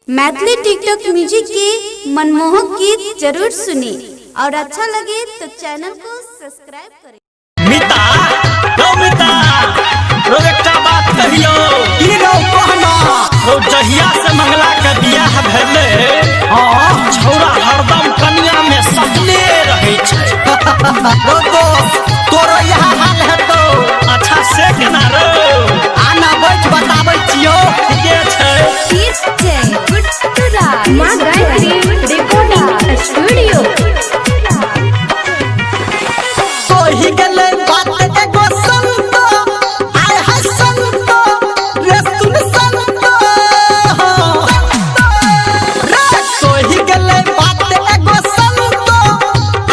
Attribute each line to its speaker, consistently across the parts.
Speaker 1: Maithili TikTok music के मनमोहक गीत जरूर सुने और अच्छा लगे तो चैनल को सब्सक्राइब करें।
Speaker 2: मिता रो एकटा बात कहियो की रो कहना रो जहिया से मंगला के बियाह भेले छौरा हरदम कन्या में सटले रहे छै। रो तोरो यहाँ हाल है तो अच्छा से केना रो आना बैठ बताबै छियो ठीके छै।
Speaker 1: मां गायत्री रिकॉर्डिंग स्टूडियो
Speaker 2: कोही गेले बात एगो संत आय है संत रे सुन संत रे कोही गेले बात एगो संत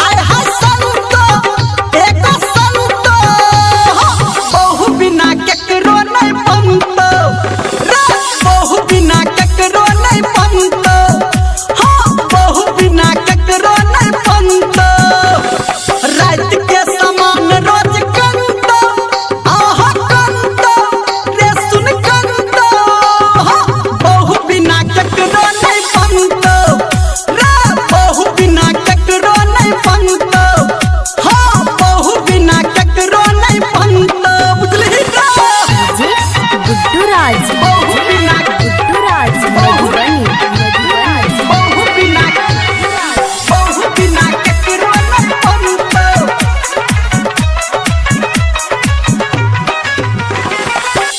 Speaker 2: आय है संत एगो संत बहु बिना केकरो नहीं पंत रे बहु बिना केकरो नहीं पंत बहु बिना केकरो नहीं पंत रात के समान रोज कंत आहा कंत रे सुन कंत बहु बिना केकरो नहीं पंत रे बहु बिना केकरो नहीं पंत बहु बिना केकरो नहीं पंत बुझली
Speaker 1: गुड्डू राज
Speaker 2: बहु बिना
Speaker 1: मधुबनी
Speaker 2: बहु बिना केकरो नहीं पंत।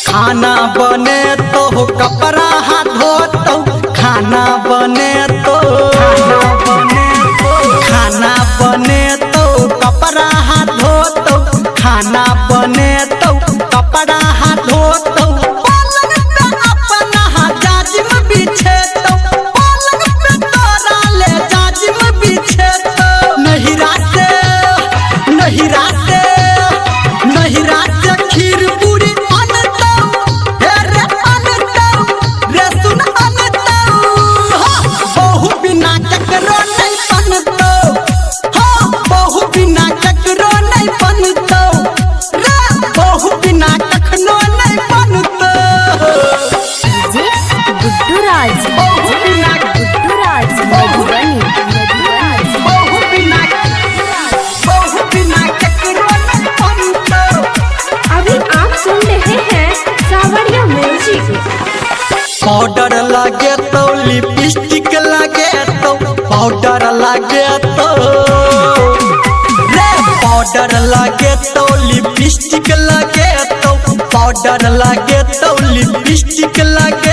Speaker 2: खाना बने तो कपड़ा हाथ धोतो खाना बने तो कपड़ा हाथ धोतो खाना बने तो कपड़ा हाथ धोतो पलंग पे अपना जाजिम बिछेतो पलंग पे तोरा ले जाजिम बिछेतो नहिरा से खीर पूरी अनतो हे रे अनतो रे सुन अनतो बहु बिना केकरो नहीं बनतो बहु बिना केकरो नहीं बनतो रे बहु बिना कखनो नहीं बनतो
Speaker 1: गुड्डू राज
Speaker 2: बहु बिना
Speaker 1: मधुबनी
Speaker 2: बहु बिना केकरो नहीं बनतो।
Speaker 1: अभी आप सुन रहे हैं सावरिया म्यूजिक।
Speaker 2: पाउडर लगे तो लिपस्टिक लगे तो पाउडर लगे तो रे पाउडर लगे तो लिपस्टिक लगे तो पाउडर लगे तो लिपस्टिक लगे